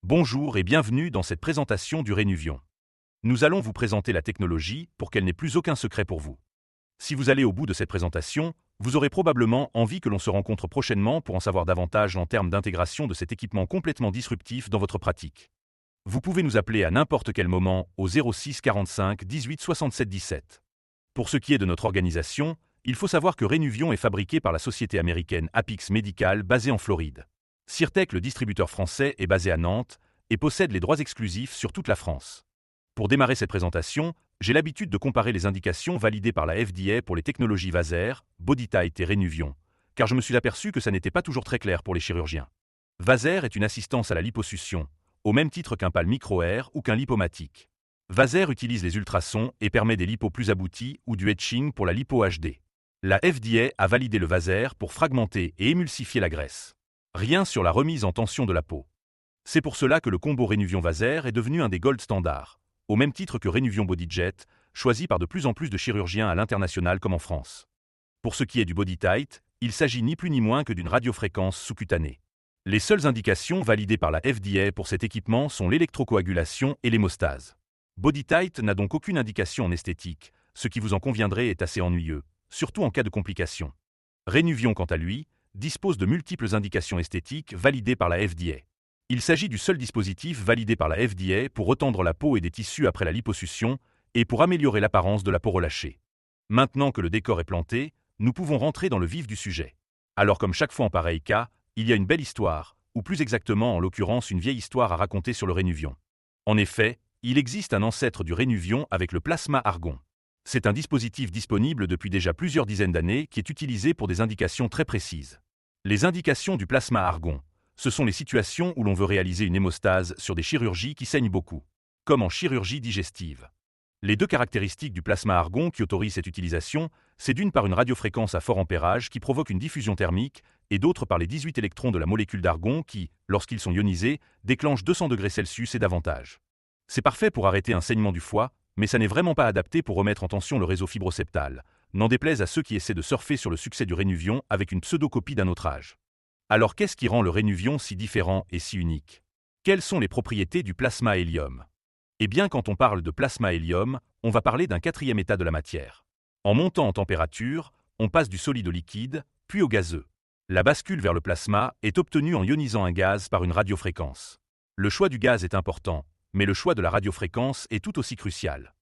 Bonjour et bienvenue dans cette présentation du Rénuvion. Nous allons vous présenter la technologie pour qu'elle n'ait plus aucun secret pour vous. Si vous allez au bout de cette présentation, vous aurez probablement envie que l'on se rencontre prochainement pour en savoir davantage en termes d'intégration de cet équipement complètement disruptif dans votre pratique. Vous pouvez nous appeler à n'importe quel moment au 06 45 18 67 17. Pour ce qui est de notre organisation, il faut savoir que Rénuvion est fabriqué par la société américaine Apix Medical basée en Floride. Sirtech, le distributeur français, est basé à Nantes et possède les droits exclusifs sur toute la France. Pour démarrer cette présentation, j'ai l'habitude de comparer les indications validées par la FDA pour les technologies Vaser, BodyTite et Rénuvion, car je me suis aperçu que ça n'était pas toujours très clair pour les chirurgiens. Vaser est une assistance à la liposuccion, au même titre qu'un PAL micro-air ou qu'un lipomatique. Vaser utilise les ultrasons et permet des lipos plus aboutis ou du etching pour la lipo HD. La FDA a validé le Vaser pour fragmenter et émulsifier la graisse. Rien sur la remise en tension de la peau. C'est pour cela que le combo Rénuvion-Vaser est devenu un des gold standards, au même titre que Rénuvion BodyJet, choisi par de plus en plus de chirurgiens à l'international comme en France. Pour ce qui est du BodyTite, il s'agit ni plus ni moins que d'une radiofréquence sous-cutanée. Les seules indications validées par la FDA pour cet équipement sont l'électrocoagulation et l'hémostase. BodyTite n'a donc aucune indication en esthétique, ce qui vous en conviendrez est assez ennuyeux, surtout en cas de complications. Rénuvion, quant à lui, dispose de multiples indications esthétiques validées par la FDA. Il s'agit du seul dispositif validé par la FDA pour retendre la peau et des tissus après la liposuccion et pour améliorer l'apparence de la peau relâchée. Maintenant que le décor est planté, nous pouvons rentrer dans le vif du sujet. Alors comme chaque fois en pareil cas, il y a une belle histoire, ou plus exactement en l'occurrence une vieille histoire à raconter sur le Rénuvion. En effet, il existe un ancêtre du Rénuvion avec le plasma argon. C'est un dispositif disponible depuis déjà plusieurs dizaines d'années qui est utilisé pour des indications très précises. Les indications du plasma argon, ce sont les situations où l'on veut réaliser une hémostase sur des chirurgies qui saignent beaucoup, comme en chirurgie digestive. Les deux caractéristiques du plasma argon qui autorisent cette utilisation, c'est d'une part une radiofréquence à fort ampérage qui provoque une diffusion thermique, et d'autre par les 18 électrons de la molécule d'argon qui, lorsqu'ils sont ionisés, déclenchent 200 degrés Celsius et davantage. C'est parfait pour arrêter un saignement du foie, mais ça n'est vraiment pas adapté pour remettre en tension le réseau fibroseptal, n'en déplaise à ceux qui essaient de surfer sur le succès du Rénuvion avec une pseudo-copie d'un autre âge. Alors qu'est-ce qui rend le Rénuvion si différent et si unique? Quelles sont les propriétés du plasma hélium? Eh bien, quand on parle de plasma hélium, on va parler d'un quatrième état de la matière. En montant en température, on passe du solide au liquide, puis au gazeux. La bascule vers le plasma est obtenue en ionisant un gaz par une radiofréquence. Le choix du gaz est important, mais le choix de la radiofréquence est tout aussi crucial.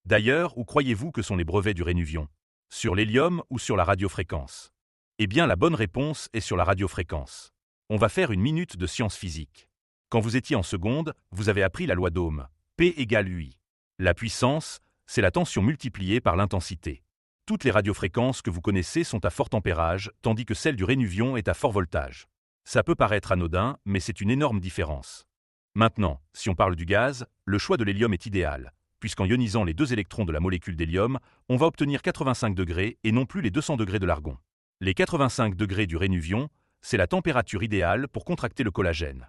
D'ailleurs, où croyez-vous que sont les brevets du Rénuvion? Sur l'hélium ou sur la radiofréquence? Eh bien, la bonne réponse est sur la radiofréquence. On va faire une minute de science physique. Quand vous étiez en seconde, vous avez appris la loi d'Ohm. P égale UI. La puissance, c'est la tension multipliée par l'intensité. Toutes les radiofréquences que vous connaissez sont à fort ampérage, tandis que celle du Rénuvion est à fort voltage. Ça peut paraître anodin, mais c'est une énorme différence. Maintenant, si on parle du gaz, le choix de l'hélium est idéal, puisqu'en ionisant les deux électrons de la molécule d'hélium, on va obtenir 85 degrés et non plus les 200 degrés de l'argon. Les 85 degrés du Rénuvion, c'est la température idéale pour contracter le collagène.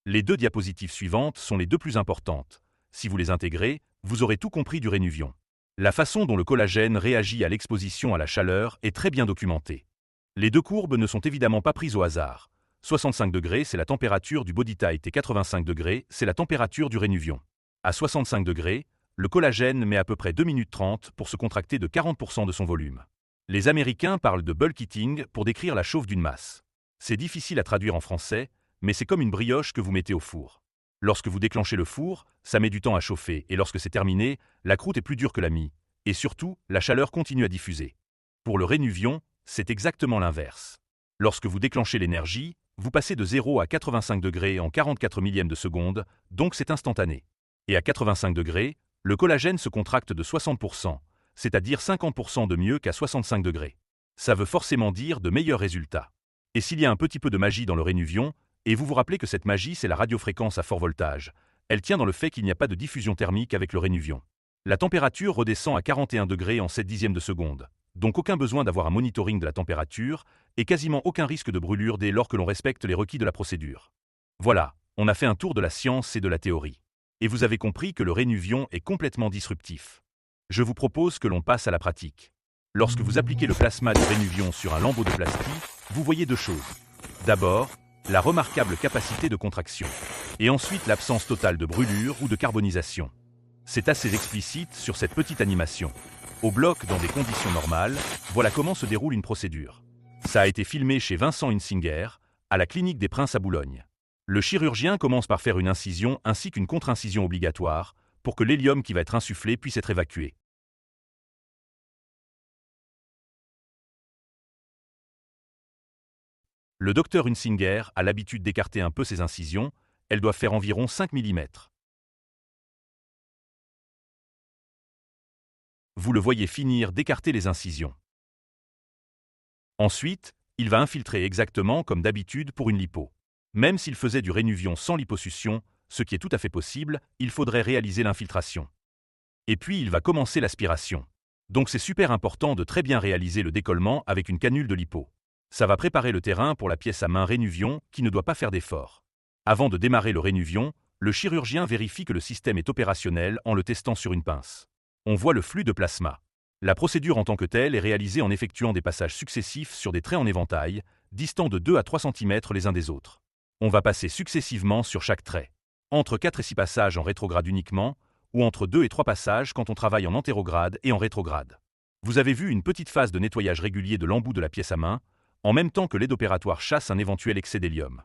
Les deux diapositives suivantes sont les deux plus importantes. Si vous les intégrez, vous aurez tout compris du Rénuvion. La façon dont le collagène réagit à l'exposition à la chaleur est très bien documentée. Les deux courbes ne sont évidemment pas prises au hasard. 65 degrés, c'est la température du BodyTite et 85 degrés, c'est la température du Rénuvion. À 65 degrés, le collagène met à peu près 2 minutes 30 pour se contracter de 40% de son volume. Les Américains parlent de bulk heating pour décrire la chauffe d'une masse. C'est difficile à traduire en français, mais c'est comme une brioche que vous mettez au four. Lorsque vous déclenchez le four, ça met du temps à chauffer et lorsque c'est terminé, la croûte est plus dure que la mie. Et surtout, la chaleur continue à diffuser. Pour le Rénuvion, c'est exactement l'inverse. Lorsque vous déclenchez l'énergie, vous passez de 0 à 85 degrés en 44 millièmes de seconde, donc c'est instantané. Et à 85 degrés, le collagène se contracte de 60%, c'est-à-dire 50% de mieux qu'à 65 degrés. Ça veut forcément dire de meilleurs résultats. Et s'il y a un petit peu de magie dans le Rénuvion, et vous vous rappelez que cette magie c'est la radiofréquence à fort voltage, elle tient dans le fait qu'il n'y a pas de diffusion thermique avec le Rénuvion. La température redescend à 41 degrés en 7 dixièmes de seconde, donc aucun besoin d'avoir un monitoring de la température, et quasiment aucun risque de brûlure dès lors que l'on respecte les requis de la procédure. Voilà, on a fait un tour de la science et de la théorie. Et vous avez compris que le Rénuvion est complètement disruptif. Je vous propose que l'on passe à la pratique. Lorsque vous appliquez le plasma du Rénuvion sur un lambeau de plastique, vous voyez deux choses. D'abord, la remarquable capacité de contraction. Et ensuite l'absence totale de brûlure ou de carbonisation. C'est assez explicite sur cette petite animation. Au bloc, dans des conditions normales, voilà comment se déroule une procédure. Ça a été filmé chez Vincent Hunsinger, à la clinique des Princes à Boulogne. Le chirurgien commence par faire une incision ainsi qu'une contre-incision obligatoire pour que l'hélium qui va être insufflé puisse être évacué. Le docteur Hunsinger a l'habitude d'écarter un peu ses incisions, elles doivent faire environ 5 mm. Vous le voyez finir d'écarter les incisions. Ensuite, il va infiltrer exactement comme d'habitude pour une lipo. Même s'il faisait du rénuvion sans liposuction, ce qui est tout à fait possible, il faudrait réaliser l'infiltration. Et puis il va commencer l'aspiration. Donc c'est super important de très bien réaliser le décollement avec une canule de lipo. Ça va préparer le terrain pour la pièce à main rénuvion qui ne doit pas faire d'effort. Avant de démarrer le rénuvion, le chirurgien vérifie que le système est opérationnel en le testant sur une pince. On voit le flux de plasma. La procédure en tant que telle est réalisée en effectuant des passages successifs sur des traits en éventail, distants de 2 à 3 cm les uns des autres. On va passer successivement sur chaque trait. Entre 4 et 6 passages en rétrograde uniquement, ou entre 2 et 3 passages quand on travaille en antérograde et en rétrograde. Vous avez vu une petite phase de nettoyage régulier de l'embout de la pièce à main, en même temps que l'aide opératoire chasse un éventuel excès d'hélium.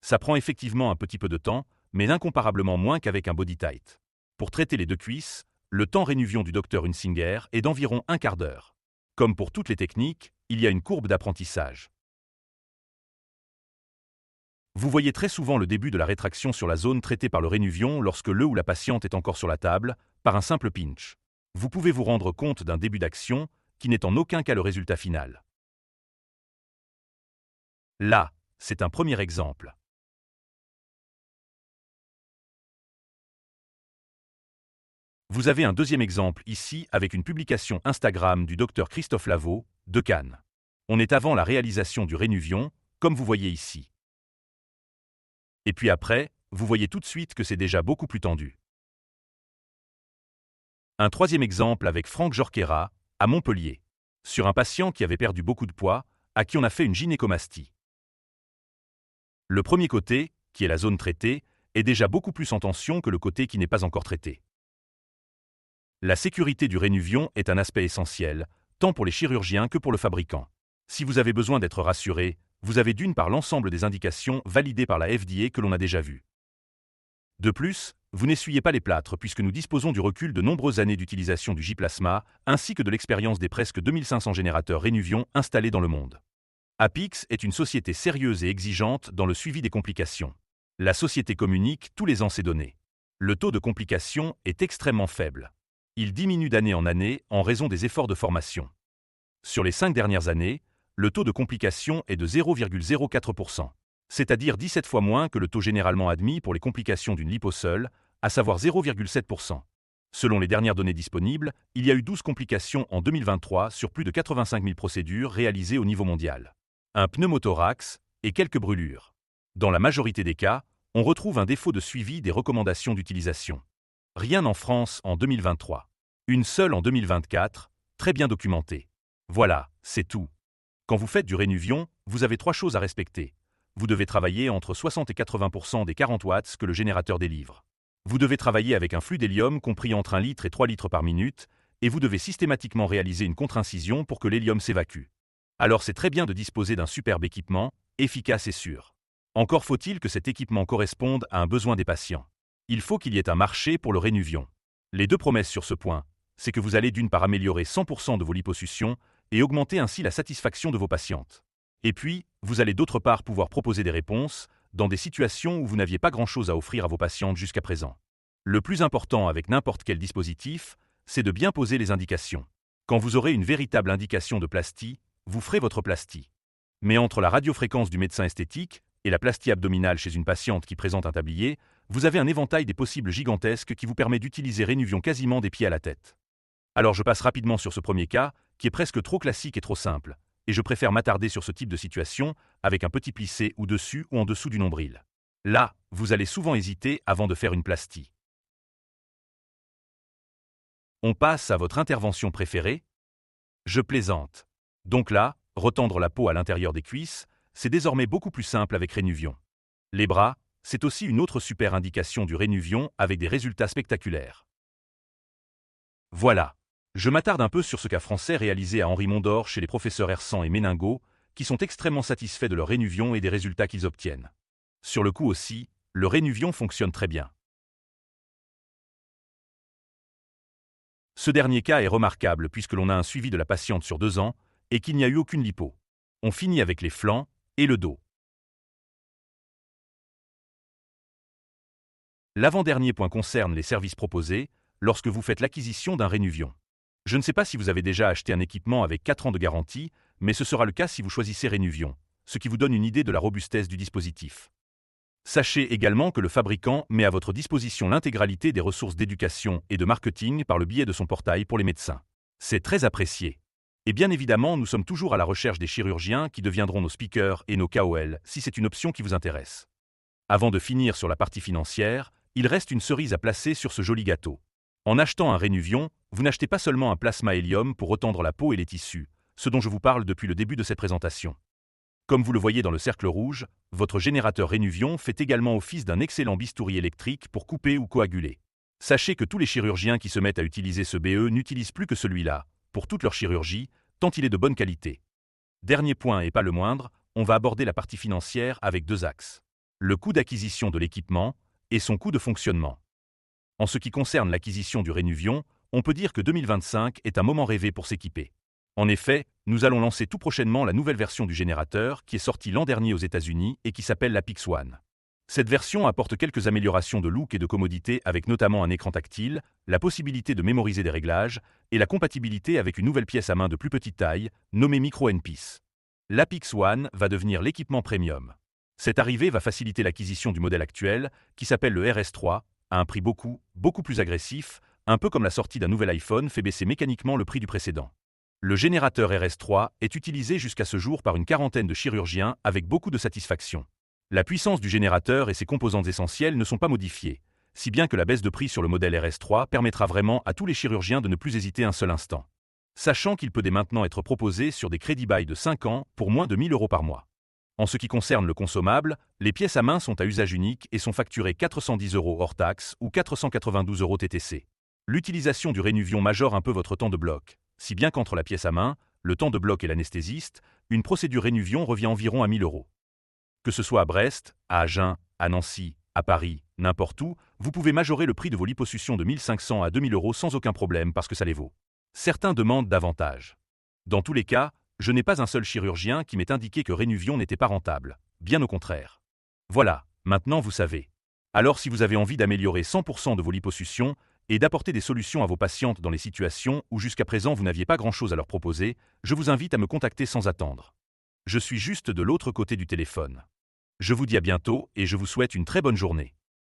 Ça prend effectivement un petit peu de temps, mais incomparablement moins qu'avec un body tight. Pour traiter les deux cuisses, le temps rénuvion du docteur Hunsinger est d'environ un quart d'heure. Comme pour toutes les techniques, il y a une courbe d'apprentissage. Vous voyez très souvent le début de la rétraction sur la zone traitée par le rénuvion lorsque le ou la patiente est encore sur la table, par un simple pinch. Vous pouvez vous rendre compte d'un début d'action qui n'est en aucun cas le résultat final. Là, c'est un premier exemple. Vous avez un deuxième exemple ici avec une publication Instagram du docteur Christophe Lavaux, de Cannes. On est avant la réalisation du rénuvion, comme vous voyez ici. Et puis après, vous voyez tout de suite que c'est déjà beaucoup plus tendu. Un troisième exemple avec Franck Jorquera, à Montpellier, sur un patient qui avait perdu beaucoup de poids, à qui on a fait une gynécomastie. Le premier côté, qui est la zone traitée, est déjà beaucoup plus en tension que le côté qui n'est pas encore traité. La sécurité du rénuvion est un aspect essentiel, tant pour les chirurgiens que pour le fabricant. Si vous avez besoin d'être rassuré, vous avez d'une part l'ensemble des indications validées par la FDA que l'on a déjà vues. De plus, vous n'essuyez pas les plâtres puisque nous disposons du recul de nombreuses années d'utilisation du J-Plasma, ainsi que de l'expérience des presque 2500 générateurs rénuvion installés dans le monde. Apix est une société sérieuse et exigeante dans le suivi des complications. La société communique tous les ans ses données. Le taux de complications est extrêmement faible. Il diminue d'année en année en raison des efforts de formation. Sur les 5 dernières années, le taux de complications est de 0,04%, c'est-à-dire 17 fois moins que le taux généralement admis pour les complications d'une lipo seule, à savoir 0,7%. Selon les dernières données disponibles, il y a eu 12 complications en 2023 sur plus de 85 000 procédures réalisées au niveau mondial. Un pneumothorax et quelques brûlures. Dans la majorité des cas, on retrouve un défaut de suivi des recommandations d'utilisation. Rien en France en 2023. Une seule en 2024, très bien documentée. Voilà, c'est tout. Quand vous faites du rénuvion, vous avez 3 choses à respecter. Vous devez travailler entre 60 et 80% des 40 watts que le générateur délivre. Vous devez travailler avec un flux d'hélium compris entre 1 litre et 3 litres par minute, et vous devez systématiquement réaliser une contre-incision pour que l'hélium s'évacue. Alors c'est très bien de disposer d'un superbe équipement, efficace et sûr. Encore faut-il que cet équipement corresponde à un besoin des patients. Il faut qu'il y ait un marché pour le rénuvion. Les 2 promesses sur ce point, c'est que vous allez d'une part améliorer 100% de vos liposuctions et augmenter ainsi la satisfaction de vos patientes. Et puis, vous allez d'autre part pouvoir proposer des réponses dans des situations où vous n'aviez pas grand-chose à offrir à vos patientes jusqu'à présent. Le plus important avec n'importe quel dispositif, c'est de bien poser les indications. Quand vous aurez une véritable indication de plastie, vous ferez votre plastie. Mais entre la radiofréquence du médecin esthétique et la plastie abdominale chez une patiente qui présente un tablier, vous avez un éventail des possibles gigantesques qui vous permet d'utiliser rénuvion quasiment des pieds à la tête. Alors je passe rapidement sur ce premier cas, qui est presque trop classique et trop simple, et je préfère m'attarder sur ce type de situation avec un petit plissé au-dessus ou en dessous du nombril. Là, vous allez souvent hésiter avant de faire une plastie. On passe à votre intervention préférée? Je plaisante. Donc là, retendre la peau à l'intérieur des cuisses, c'est désormais beaucoup plus simple avec rénuvion. Les bras, C'est aussi une autre super indication du Rénuvion avec des résultats spectaculaires. Voilà. Je m'attarde un peu sur ce cas français réalisé à Henri Mondor chez les professeurs Hersan et Méningot, qui sont extrêmement satisfaits de leur Rénuvion et des résultats qu'ils obtiennent. Sur le coup aussi, le Rénuvion fonctionne très bien. Ce dernier cas est remarquable puisque l'on a un suivi de la patiente sur 2 ans et qu'il n'y a eu aucune lipo. On finit avec les flancs et le dos. L'avant-dernier point concerne les services proposés lorsque vous faites l'acquisition d'un Rénuvion. Je ne sais pas si vous avez déjà acheté un équipement avec 4 ans de garantie, mais ce sera le cas si vous choisissez Rénuvion, ce qui vous donne une idée de la robustesse du dispositif. Sachez également que le fabricant met à votre disposition l'intégralité des ressources d'éducation et de marketing par le biais de son portail pour les médecins. C'est très apprécié. Et bien évidemment, nous sommes toujours à la recherche des chirurgiens qui deviendront nos speakers et nos KOL si c'est une option qui vous intéresse. Avant de finir sur la partie financière, il reste une cerise à placer sur ce joli gâteau. En achetant un Rénuvion, vous n'achetez pas seulement un plasma hélium pour retendre la peau et les tissus, ce dont je vous parle depuis le début de cette présentation. Comme vous le voyez dans le cercle rouge, votre générateur Rénuvion fait également office d'un excellent bistouri électrique pour couper ou coaguler. Sachez que tous les chirurgiens qui se mettent à utiliser ce BE n'utilisent plus que celui-là, pour toute leur chirurgie, tant il est de bonne qualité. Dernier point et pas le moindre, on va aborder la partie financière avec 2 axes. Le coût d'acquisition de l'équipement et son coût de fonctionnement. En ce qui concerne l'acquisition du Rénuvion, on peut dire que 2025 est un moment rêvé pour s'équiper. En effet, nous allons lancer tout prochainement la nouvelle version du générateur qui est sortie l'an dernier aux États-Unis et qui s'appelle la PIX1. Cette version apporte quelques améliorations de look et de commodité avec notamment un écran tactile, la possibilité de mémoriser des réglages et la compatibilité avec une nouvelle pièce à main de plus petite taille, nommée Micro N-Piece. La PIX1 va devenir l'équipement premium. Cette arrivée va faciliter l'acquisition du modèle actuel, qui s'appelle le RS3, à un prix beaucoup plus agressif, un peu comme la sortie d'un nouvel iPhone fait baisser mécaniquement le prix du précédent. Le générateur RS3 est utilisé jusqu'à ce jour par une quarantaine de chirurgiens avec beaucoup de satisfaction. La puissance du générateur et ses composantes essentielles ne sont pas modifiées, si bien que la baisse de prix sur le modèle RS3 permettra vraiment à tous les chirurgiens de ne plus hésiter un seul instant. Sachant qu'il peut dès maintenant être proposé sur des crédits bail de 5 ans pour moins de 1 000 € par mois. En ce qui concerne le consommable, les pièces à main sont à usage unique et sont facturées 410 € hors taxe ou 492 € TTC. L'utilisation du Rénuvion majore un peu votre temps de bloc, si bien qu'entre la pièce à main, le temps de bloc et l'anesthésiste, une procédure Rénuvion revient environ à 1 000 €. Que ce soit à Brest, à Agen, à Nancy, à Paris, n'importe où, vous pouvez majorer le prix de vos liposuctions de 1 500 à 2 000 € sans aucun problème parce que ça les vaut. Certains demandent davantage. Dans tous les cas, je n'ai pas un seul chirurgien qui m'ait indiqué que Rénuvion n'était pas rentable, bien au contraire. Voilà, maintenant vous savez. Alors si vous avez envie d'améliorer 100% de vos liposuctions et d'apporter des solutions à vos patientes dans les situations où jusqu'à présent vous n'aviez pas grand-chose à leur proposer, je vous invite à me contacter sans attendre. Je suis juste de l'autre côté du téléphone. Je vous dis à bientôt et je vous souhaite une très bonne journée.